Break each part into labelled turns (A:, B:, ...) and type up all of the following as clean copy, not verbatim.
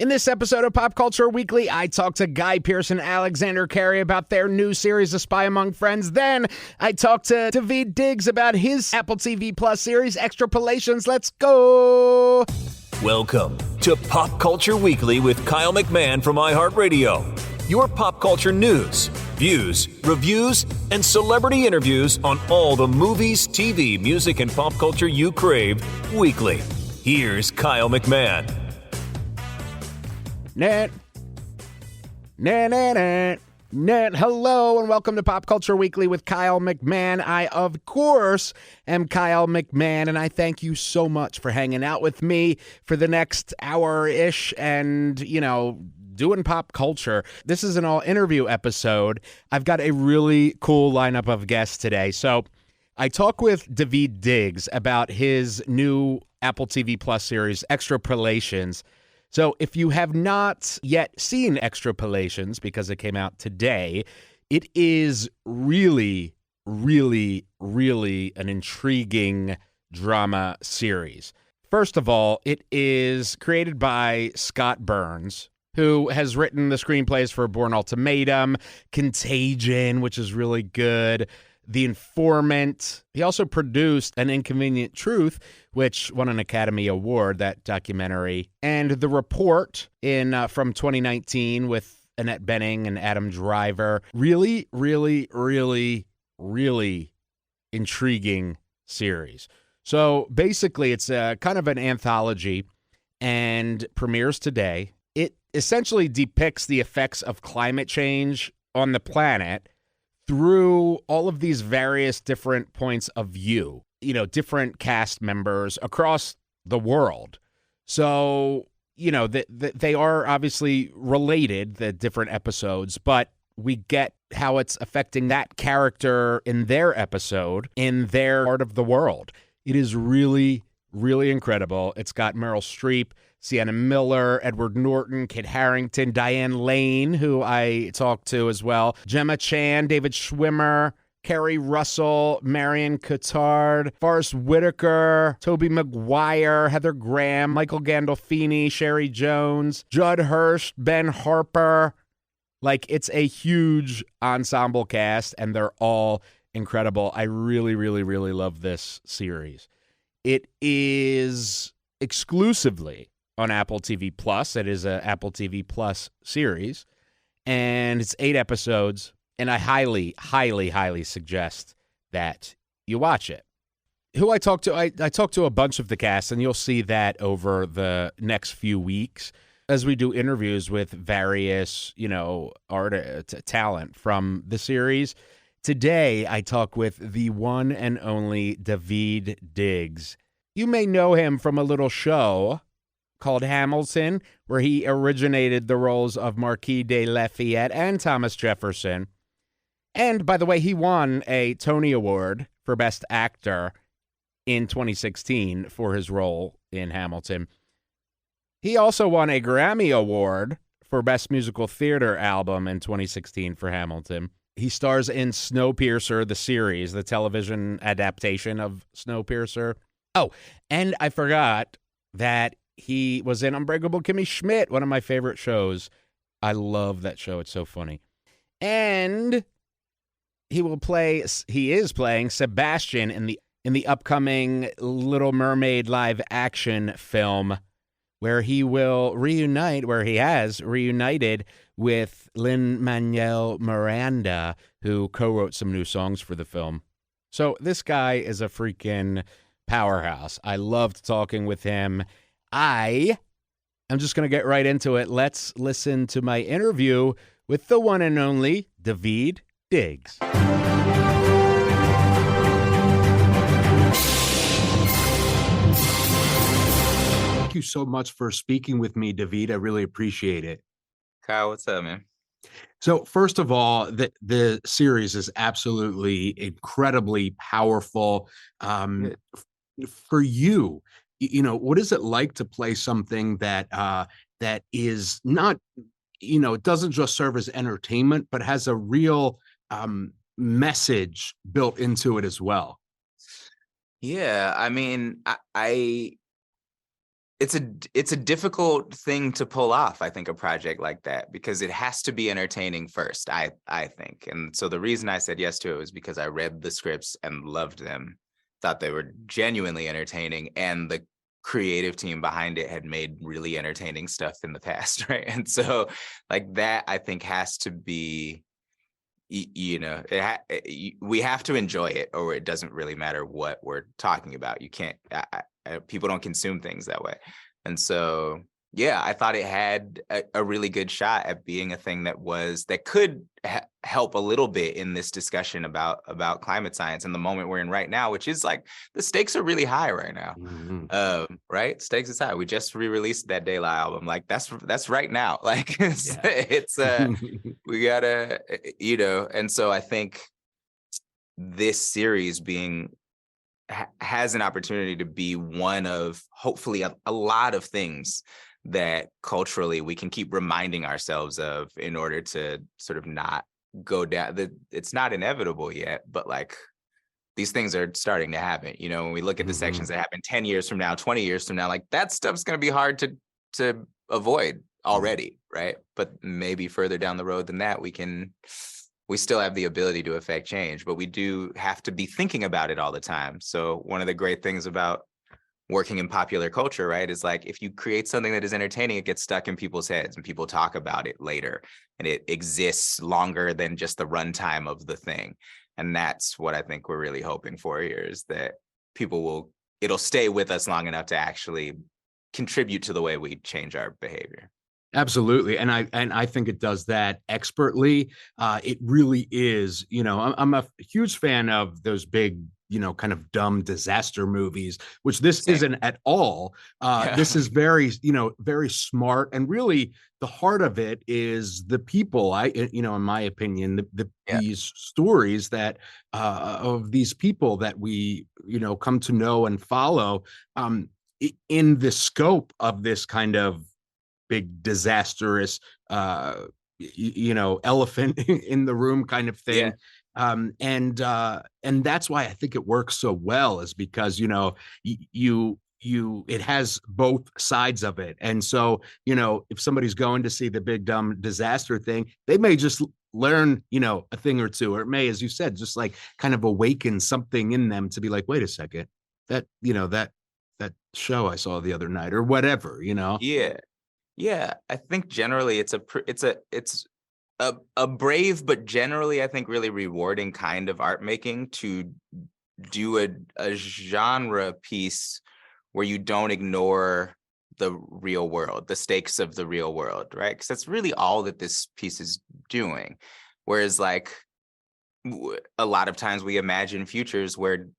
A: In this episode of Pop Culture Weekly, I talk to Guy Pearce and Alexander Cary about their new series, A Spy Among Friends. Then I talk to Daveed Diggs about his Apple TV Plus series, Extrapolations. Let's go!
B: Welcome to Pop Culture Weekly with Kyle McMahon from iHeartRadio. Your pop culture news, views, reviews, and celebrity interviews on all the movies, TV, music, and pop culture you crave weekly. Here's Kyle McMahon.
A: Hello and welcome to Pop Culture Weekly with Kyle McMahon. I, of course, am Kyle McMahon, and I thank you so much for hanging out with me for the next hour-ish and, doing pop culture. This is an all-interview episode. I've got a really cool lineup of guests today. So I talk with Daveed Diggs about his new Apple TV Plus series, Extrapolations. So if you have not yet seen Extrapolations, because it came out today, it is really, really, really an intriguing drama series. First of all, it is created by Scott Burns, who has written the screenplays for Bourne Ultimatum, Contagion, which is really good, The Informant. He also produced An Inconvenient Truth, which won an Academy Award, that documentary, and The Report from 2019 with Annette Bening and Adam Driver. Really, really, really, really intriguing series. So basically, it's a kind of an anthology and premieres today. It essentially depicts the effects of climate change on the planet through all of these various different points of view, different cast members across the world. So, they are obviously related, the different episodes, but we get how it's affecting that character in their episode, in their part of the world. It is really, really incredible. It's got Meryl Streep, Sienna Miller, Edward Norton, Kit Harington, Diane Lane, who I talked to as well, Gemma Chan, David Schwimmer, Kerry Russell, Marion Cotillard, Forrest Whitaker, Tobey Maguire, Heather Graham, Michael Gandolfini, Sherry Jones, Judd Hirsch, Ben Harper. It's a huge ensemble cast, and they're all incredible. I really, really, really love this series. It is exclusively on Apple TV Plus. It is an Apple TV Plus series, and it's 8 episodes, and I highly, highly, highly suggest that you watch it. Who I talked to, I talked to a bunch of the cast, and you'll see that over the next few weeks as we do interviews with various, talent from the series. Today, I talk with the one and only Daveed Diggs. You may know him from a little show called Hamilton, where he originated the roles of Marquis de Lafayette and Thomas Jefferson. And, by the way, he won a Tony Award for Best Actor in 2016 for his role in Hamilton. He also won a Grammy Award for Best Musical Theater Album in 2016 for Hamilton. He stars in Snowpiercer, the series, the television adaptation of Snowpiercer. Oh, and I forgot that he was in Unbreakable Kimmy Schmidt, one of my favorite shows. I love that show. It's so funny. And he is playing Sebastian in the upcoming Little Mermaid live action film, where he has reunited with Lin-Manuel Miranda, who co-wrote some new songs for the film. So this guy is a freaking powerhouse. I loved talking with him. I'm just going to get right into it. Let's listen to my interview with the one and only Daveed Diggs. Thank you so much for speaking with me, Daveed. I really appreciate it.
C: Kyle, what's up, man?
A: So first of all, the series is absolutely incredibly powerful. For you, what is it like to play something that is not, it doesn't just serve as entertainment, but has a real message built into it as well?
C: Yeah, I mean, I it's a difficult thing to pull off, I think, a project like that, because it has to be entertaining first, I think. And so the reason I said yes to it was because I read the scripts and loved them, thought they were genuinely entertaining, and the creative team behind it had made really entertaining stuff in the past, right? And so like that, I think, has to be, we have to enjoy it, or it doesn't really matter what we're talking about. You can't, people don't consume things that way. And so, yeah, I thought it had a really good shot at being a thing that could help a little bit in this discussion about climate science and the moment we're in right now, which is like the stakes are really high right now.
A: Mm-hmm.
C: Right? Stakes is high. We just re-released that De La album. Like that's right now. Like it's we gotta, and so I think this series has an opportunity to be one of hopefully a lot of things that culturally we can keep reminding ourselves of in order to sort of not go down. It's not inevitable yet, but like these things are starting to happen. When we look at the sections that happen 10 years from now, 20 years from now, like that stuff's going to be hard to avoid already, right? But maybe further down the road than that, we still have the ability to affect change, but we do have to be thinking about it all the time. So one of the great things about working in popular culture, right, is like if you create something that is entertaining, it gets stuck in people's heads and people talk about it later, and it exists longer than just the runtime of the thing. And that's what I think we're really hoping for here, is that it'll stay with us long enough to actually contribute to the way we change our behavior.
A: Absolutely. And I think it does that expertly. It really is, I'm a huge fan of those big, kind of dumb disaster movies, which this isn't at all. This is very, very smart. And really the heart of it is the people, in my opinion, these stories that of these people that we, come to know and follow in the scope of this kind of big disastrous elephant in the room kind of thing. And that's why I think it works so well, is because it has both sides of it. And so if somebody's going to see the big dumb disaster thing, they may just learn a thing or two, or it may, as you said, just like kind of awaken something in them to be like, wait a second, that that show I saw the other night or whatever.
C: Yeah, I think generally it's a brave, but generally I think really rewarding kind of art making, to do a genre piece where you don't ignore the real world, the stakes of the real world, right? Because that's really all that this piece is doing. Whereas like a lot of times we imagine futures where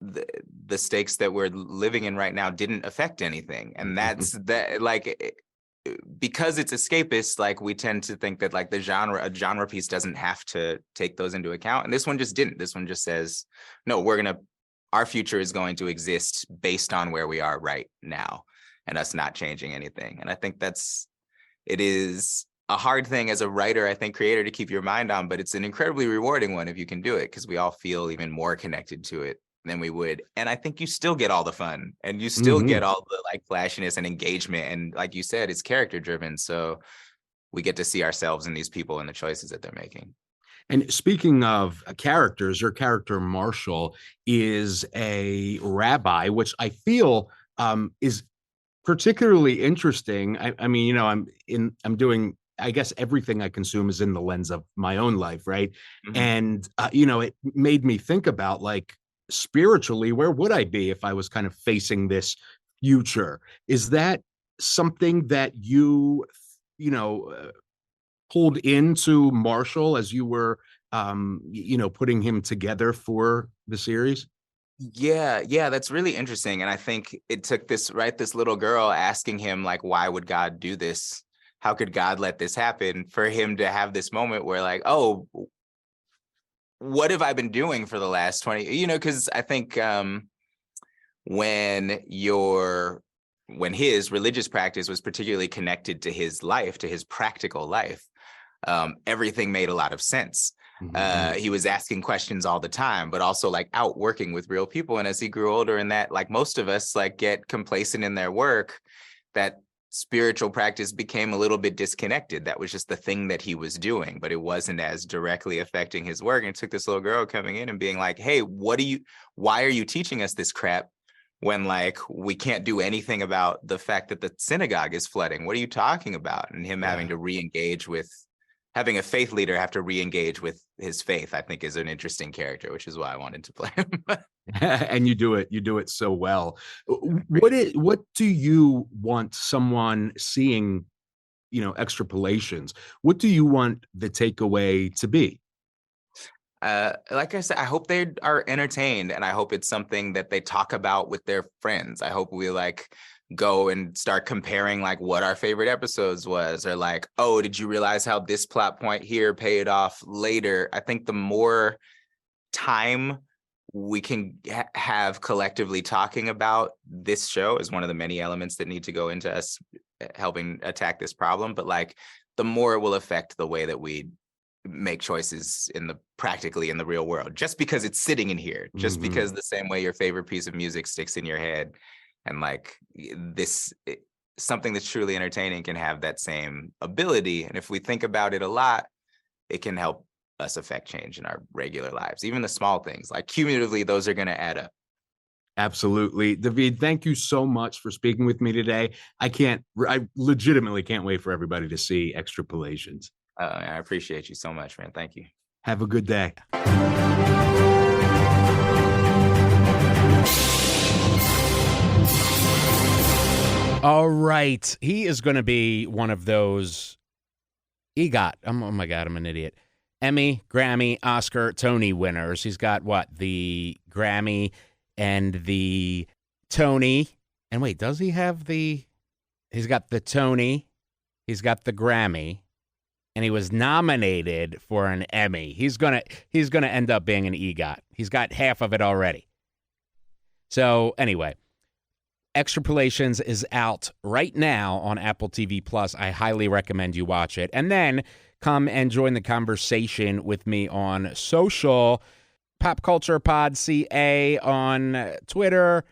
C: the stakes that we're living in right now didn't affect anything. And that's that, like, because it's escapist, like we tend to think that like a genre piece doesn't have to take those into account. And this one just didn't. This one just says, no, our future is going to exist based on where we are right now and us not changing anything. And I think it is a hard thing as a writer, I think, creator, to keep your mind on, but it's an incredibly rewarding one if you can do it, because we all feel even more connected to it than we would. And I think you still get all the fun, and you still get all the like flashiness and engagement. And like you said, it's character driven. So we get to see ourselves in these people and the choices that they're making.
A: And speaking of characters, your character Marshall is a rabbi, which I feel is particularly interesting. I mean, I'm doing, I guess everything I consume is in the lens of my own life, right? Mm-hmm. And it made me think about, like, spiritually, where would I be if I was kind of facing this future? Is that something that you pulled into Marshall as you were putting him together for the series?
C: Yeah, that's really interesting. And I think it took this little girl asking him, like, why would God do this? How could God let this happen? For him to have this moment where, like, oh, what have I been doing for the last 20, because I think when his religious practice was particularly connected to his life, to his practical life, everything made a lot of sense. Mm-hmm. He was asking questions all the time, but also like out working with real people. And as he grew older, and that, like most of us, like get complacent in their work, that spiritual practice became a little bit disconnected. That was just the thing that he was doing, but it wasn't as directly affecting his work. And it took this little girl coming in and being like, hey, why are you teaching us this crap when like we can't do anything about the fact that the synagogue is flooding? What are you talking about? And him having to re-engage with, having a faith leader have to re-engage with his faith, I think is an interesting character, which is why I wanted to play him.
D: And you do it so well. What do you want someone seeing, Extrapolations? What do you want the takeaway to be?
C: Like I said, I hope they are entertained, and I hope it's something that they talk about with their friends. I hope we like go and start comparing like what our favorite episodes was, or like, oh, did you realize how this plot point here paid off later? I think the more time we can have collectively talking about this show is one of the many elements that need to go into us helping attack this problem. But like, the more it will affect the way that we make choices practically in the real world, just because it's sitting in here, just because the same way your favorite piece of music sticks in your head, and like something that's truly entertaining can have that same ability. And if we think about it a lot, it can help us affect change in our regular lives, even the small things. Like cumulatively, those are going to add up.
D: Absolutely. David, thank you so much for speaking with me today. I legitimately can't wait for everybody to see Extrapolations.
C: I appreciate you so much, man. Thank you.
D: Have a good day.
A: All right. He is going to be one of those EGOT. Oh my God, I'm an idiot. Emmy, Grammy, Oscar, Tony winners. He's got what? The Grammy and the Tony. And wait, does he have he's got the Tony, he's got the Grammy, and he was nominated for an Emmy. He's gonna end up being an EGOT. He's got half of it already. So anyway, Extrapolations is out right now on Apple TV Plus. I highly recommend you watch it. And then come and join the conversation with me on social. Pop Culture Pod CA on Twitter,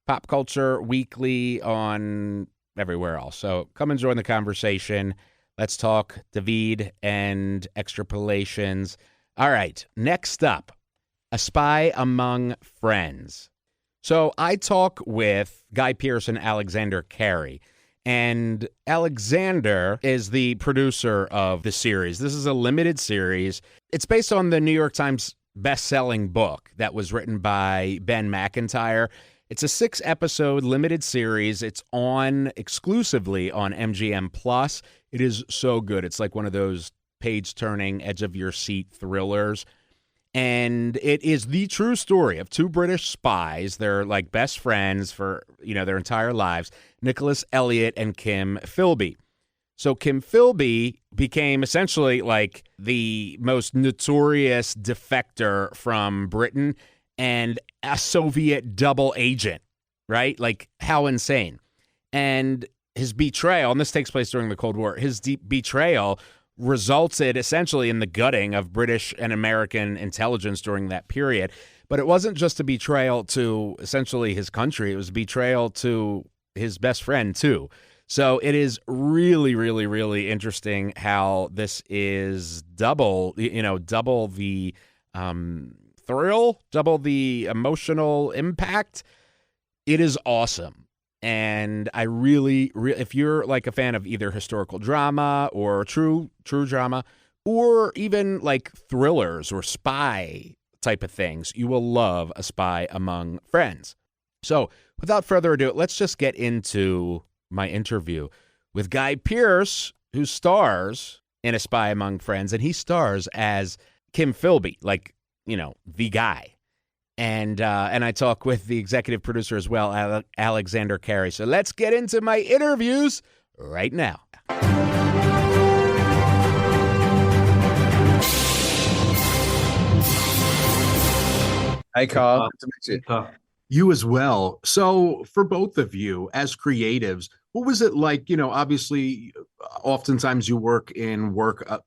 A: Pop Culture Weekly on everywhere else. So come and join the conversation. Let's talk David and Extrapolations. All right, next up, A Spy Among Friends. So I talk with Guy Pearce and Alexander Cary, and Alexander is the producer of the series. This is a limited series. It's based on the New York Times best-selling book that was written by Ben McIntyre. It's a 6-episode limited series. It's on exclusively on MGM Plus. It is so good. It's like one of those page-turning, edge-of-your-seat thrillers. And it is the true story of 2 British spies. They're like best friends for, their entire lives, Nicholas Elliott and Kim Philby. So Kim Philby became essentially like the most notorious defector from Britain and a Soviet double agent, right? Like, how insane. And his betrayal, and this takes place during the Cold War, his deep betrayal resulted essentially in the gutting of British and American intelligence during that period. But it wasn't just a betrayal to essentially his country. It was a betrayal to his best friend, too. So it is really, really, really interesting how this is double the thrill, double the emotional impact. It is awesome. And I really, if you're like a fan of either historical drama or true drama, or even like thrillers or spy type of things, you will love A Spy Among Friends. So without further ado, let's just get into my interview with Guy Pearce, who stars in A Spy Among Friends, and he stars as Kim Philby, like, the guy. And I talk with the executive producer as well, Alexander Cary. So let's get into my interviews right now.
E: Hi, Carl. Good to meet you.
D: You as well. So for both of you as creatives, What was it like? Obviously, oftentimes you work in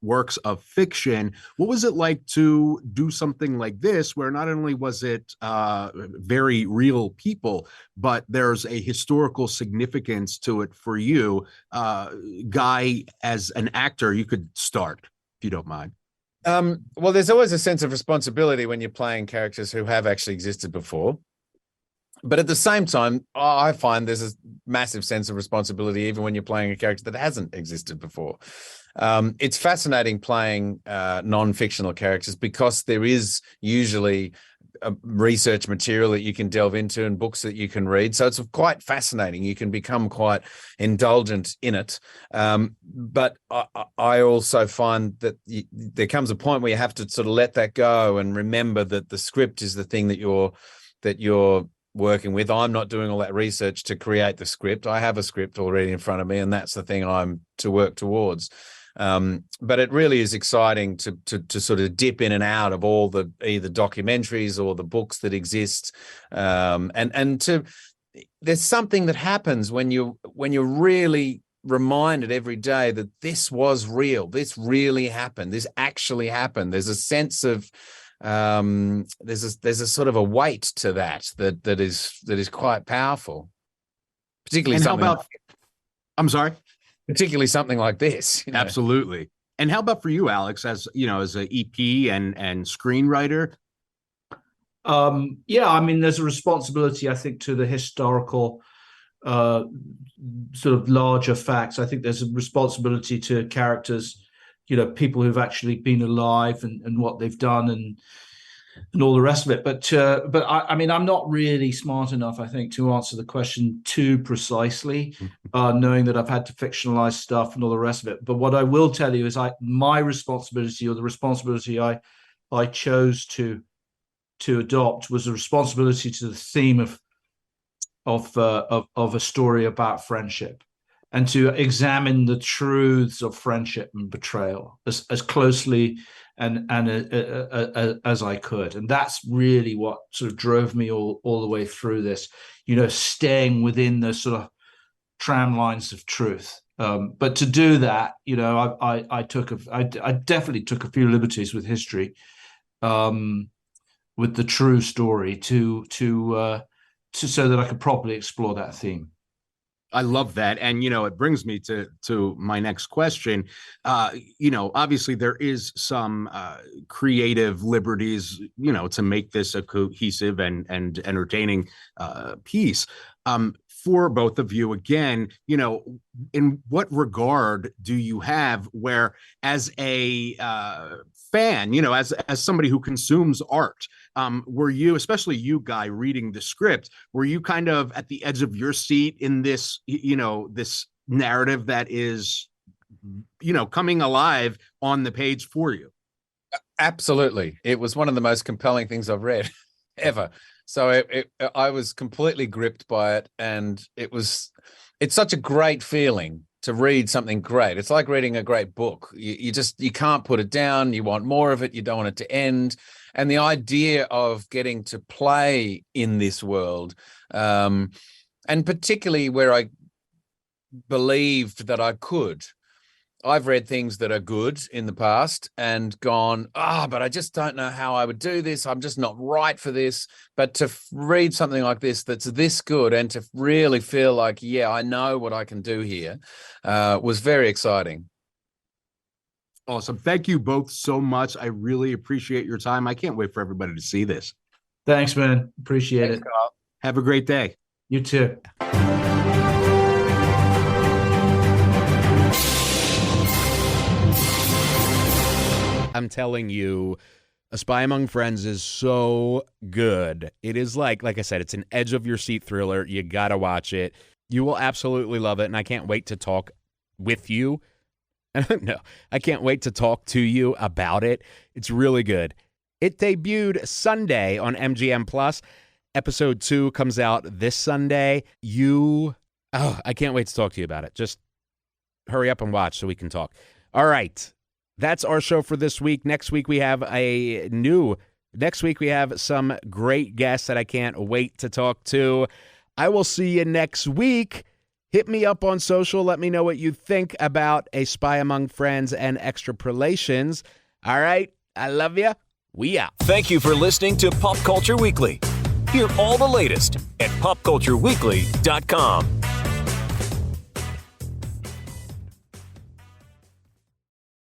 D: works of fiction. What was it like to do something like this, where not only was it very real people, but there's a historical significance to it for you? Guy, as an actor, you could start, if you don't mind.
E: Well, there's always a sense of responsibility when you're playing characters who have actually existed before. But at the same time, I find there's a massive sense of responsibility even when you're playing a character that hasn't existed before. It's fascinating playing non-fictional characters because there is usually research material that you can delve into and books that you can read. So it's quite fascinating. You can become quite indulgent in it. But I also find that there comes a point where you have to sort of let that go and remember that the script is the thing that you're working with. I'm not doing all that research to create the script. I have a script already in front of me, and that's the thing I'm to work towards. But it really is exciting to sort of dip in and out of all the either documentaries or the books that exist, and there's something that happens when you're really reminded every day that this was real, this really happened, this actually happened. There's a sense of there's a sort of a weight to that is quite powerful, particularly.
D: And
E: something
D: how about? I'm sorry.
E: Particularly something like this.
D: Absolutely. And how about for you, Alex, as as an EP and screenwriter?
F: Yeah, I mean, there's a responsibility, I think, to the historical sort of larger facts. I think there's a responsibility to characters, people who've actually been alive and what they've done and all the rest of it. But I mean, I'm not really smart enough, I think, to answer the question too precisely, knowing that I've had to fictionalize stuff and all the rest of it. But what I will tell you is my responsibility, or the responsibility I chose to adopt, was a responsibility to the theme of a story about friendship, and to examine the truths of friendship and betrayal as closely and as I could. And that's really what sort of drove me all the way through this, staying within the sort of tram lines of truth. But to do that, I definitely took a few liberties with history, with the true story to so that I could properly explore that theme.
D: I love that. And, it brings me to my next question. Obviously there is some creative liberties, to make this a cohesive and entertaining piece. For both of you, again, in what regard do you have where, as a fan, as somebody who consumes art, were you, especially you, Guy, reading the script, were you kind of at the edge of your seat in this, this narrative that is, coming alive on the page for you?
E: Absolutely. It was one of the most compelling things I've read ever. So I was completely gripped by it, and it's such a great feeling to read something great. It's like reading a great book. You can't put it down. You want more of it. You don't want it to end. And the idea of getting to play in this world, and particularly where I believed that I could. I've read things that are good in the past and gone, but I just don't know how I would do this. I'm just not right for this. But to read something like this that's this good, and to really feel like, yeah, I know what I can do here, was very exciting.
D: Awesome. Thank you both so much. I really appreciate your time. I can't wait for everybody to see this.
F: Thanks, man. Appreciate it.
E: Carl.
D: Have a great day.
F: You too.
A: I'm telling you, A Spy Among Friends is so good. It is like I said, it's an edge of your seat thriller. You got to watch it. You will absolutely love it. And I can't wait to talk with you. No, I can't wait to talk to you about it. It's really good. It debuted Sunday on MGM Plus. Episode 2 comes out this Sunday. I can't wait to talk to you about it. Just hurry up and watch so we can talk. All right. That's our show for this week. Next week we have some great guests that I can't wait to talk to. I will see you next week. Hit me up on social. Let me know what you think about A Spy Among Friends and Extrapolations. All right. I love you. We out.
B: Thank you for listening to Pop Culture Weekly. Hear all the latest at popcultureweekly.com.